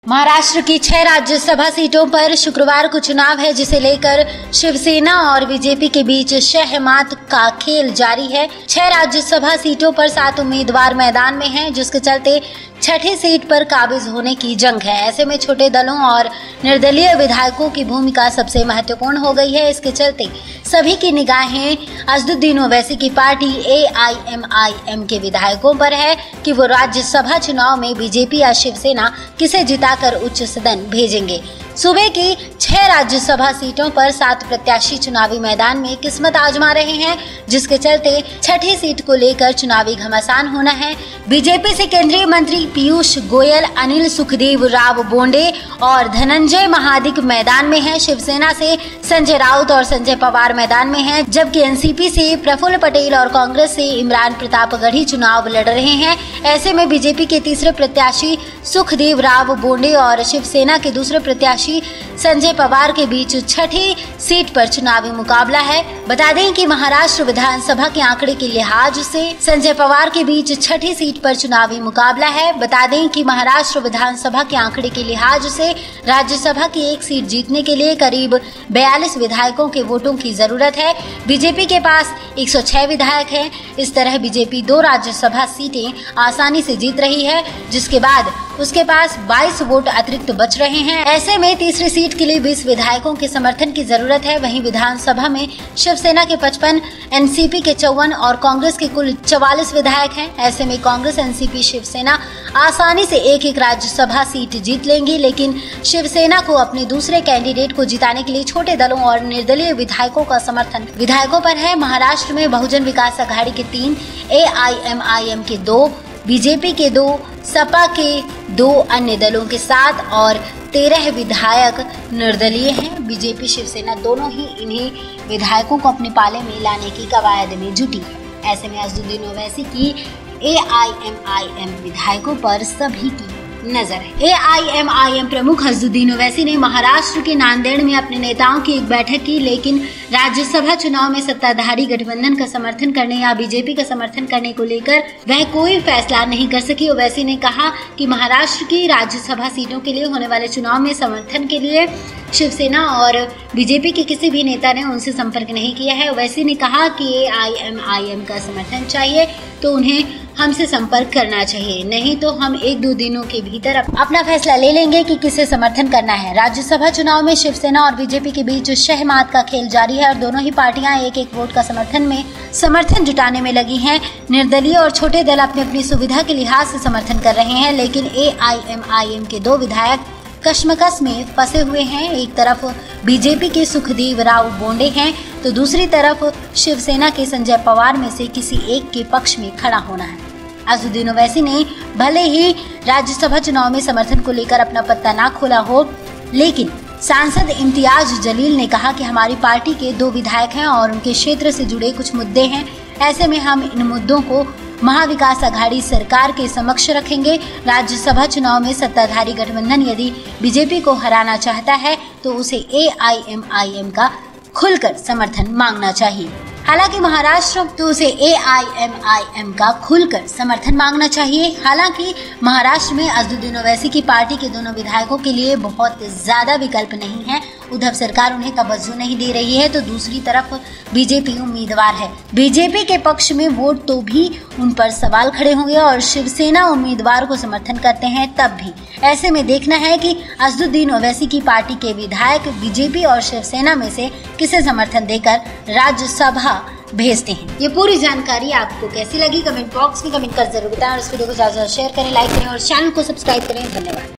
महाराष्ट्र की 6 राज्यसभा सीटों पर शुक्रवार को चुनाव है, जिसे लेकर शिवसेना और बीजेपी के बीच शहमात का खेल जारी है। 6 राज्यसभा सीटों पर 7 उम्मीदवार मैदान में हैं, जिसके चलते छठी सीट पर काबिज होने की जंग है। ऐसे में छोटे दलों और निर्दलीय विधायकों की भूमिका सबसे महत्वपूर्ण हो गई है। इसके चलते सभी की निगाहें असदुद्दीन ओवैसी की पार्टी AIMIM के विधायकों पर है कि वो राज्यसभा चुनाव में बीजेपी या शिवसेना किसे जिताकर उच्च सदन भेजेंगे। सूबे की 6 राज्यसभा सीटों पर 7 प्रत्याशी चुनावी मैदान में किस्मत आजमा रहे हैं, जिसके चलते छठी सीट को लेकर चुनावी घमासान होना है। बीजेपी से केंद्रीय मंत्री पीयूष गोयल, अनिल सुखदेव राव बोंडे और धनंजय महादिक मैदान में हैं। शिवसेना से संजय राउत और संजय पवार मैदान में हैं, जबकि एनसीपी से प्रफुल्ल पटेल और कांग्रेस से इमरान प्रतापगढ़ी चुनाव लड़ रहे हैं। ऐसे में बीजेपी के तीसरे प्रत्याशी सुखदेव राव बोंडे और शिवसेना के दूसरे प्रत्याशी संजय पवार के बीच छठी सीट पर चुनावी मुकाबला है। बता दें कि महाराष्ट्र विधानसभा के आंकड़े के लिहाज से संजय पवार के बीच छठी सीट पर चुनावी मुकाबला है। बता दें कि महाराष्ट्र विधानसभा के आंकड़े के लिहाज से राज्यसभा की एक सीट जीतने के लिए करीब 42 विधायकों के वोटों की जरूरत है। बीजेपी के पास 106 विधायक हैं। इस तरह बीजेपी 2 राज्यसभा सीटें आसानी से जीत रही है, जिसके बाद उसके पास 22 वोट अतिरिक्त बच रहे हैं। ऐसे में तीसरी सीट के लिए 20 विधायकों के समर्थन की जरूरत है। वहीं विधानसभा में शिवसेना के 55, एनसीपी के 54 और कांग्रेस के कुल 44 विधायक हैं। ऐसे में कांग्रेस, एनसीपी, शिवसेना आसानी से एक राज्यसभा सीट जीत लेंगी, लेकिन शिवसेना को अपने दूसरे कैंडिडेट को जिताने के लिए छोटे दलों और निर्दलीय विधायकों का समर्थन विधायकों पर है। महाराष्ट्र में बहुजन विकास आघाड़ी के 3, AIMIM के 2, बीजेपी के 2, सपा के 2 अन्य दलों के 7 और 13 विधायक निर्दलीय हैं। बीजेपी, शिवसेना दोनों ही इन्हीं विधायकों को अपने पाले में लाने की कवायद में जुटी है। ऐसे में असदुद्दीन ओवैसी की AIMIM विधायकों पर सभी की नजर है। AIMIM प्रमुख असदुद्दीन ओवैसी ने महाराष्ट्र के नांदेड़ में अपने नेताओं की एक बैठक की, लेकिन राज्यसभा चुनाव में सत्ताधारी गठबंधन का समर्थन करने या बीजेपी का समर्थन करने को लेकर वह कोई फैसला नहीं कर सकी। ओवैसी ने कहा कि महाराष्ट्र की राज्यसभा सीटों के लिए होने वाले चुनाव में समर्थन के लिए शिवसेना और बीजेपी के किसी भी नेता ने उनसे संपर्क नहीं किया है। ओवैसी ने कहा कि AIMIM का समर्थन चाहिए तो उन्हें हमसे संपर्क करना चाहिए, नहीं तो हम 1-2 दिनों के भीतर अपना फैसला ले लेंगे कि किसे समर्थन करना है। राज्यसभा चुनाव में शिवसेना और बीजेपी के बीच शहमात का खेल जारी है और दोनों ही पार्टियां एक वोट का समर्थन जुटाने में लगी हैं। निर्दलीय और छोटे दल अपनी अपनी सुविधा के लिहाज से समर्थन कर रहे हैं, लेकिन AIMIM के 2 विधायक कश्मकश में फंसे हुए हैं। एक तरफ बीजेपी के सुखदेव राव बोंडे हैं, तो दूसरी तरफ शिवसेना के संजय पवार में से किसी एक के पक्ष में खड़ा होना है। असदुद्दीन ओवैसी ने भले ही राज्यसभा चुनाव में समर्थन को लेकर अपना पत्ता ना खोला हो, लेकिन सांसद इम्तियाज जलील ने कहा कि हमारी पार्टी के 2 विधायक हैं और उनके क्षेत्र से जुड़े कुछ मुद्दे हैं। ऐसे में हम इन मुद्दों को महाविकास आघाड़ी सरकार के समक्ष रखेंगे। राज्यसभा चुनाव में सत्ताधारी गठबंधन यदि बीजेपी को हराना चाहता है तो उसे AIMIM का खुलकर समर्थन मांगना चाहिए। हालांकि महाराष्ट्र तो उसे AIMIM का खुलकर समर्थन मांगना चाहिए। हालांकि महाराष्ट्र में असदुद्दीन ओवैसी की पार्टी के दोनों विधायकों के लिए बहुत ज्यादा विकल्प नहीं है। उद्धव सरकार उन्हें तवज्जो नहीं दे रही है, तो दूसरी तरफ बीजेपी उम्मीदवार है। बीजेपी के पक्ष में वोट तो भी उन पर सवाल खड़े होंगे और शिवसेना उम्मीदवार को समर्थन करते हैं तब भी। ऐसे में देखना है कि असदुद्दीन ओवैसी की पार्टी के विधायक बीजेपी और शिवसेना में से किसे समर्थन देकर राज्यसभा भेजते हैं। ये पूरी जानकारी आपको कैसी लगी कमेंट बॉक्स में कमेंट कर जरूर बताएं और इस वीडियो को ज्यादा शेयर करें, लाइक करें और चैनल को सब्सक्राइब करें। धन्यवाद।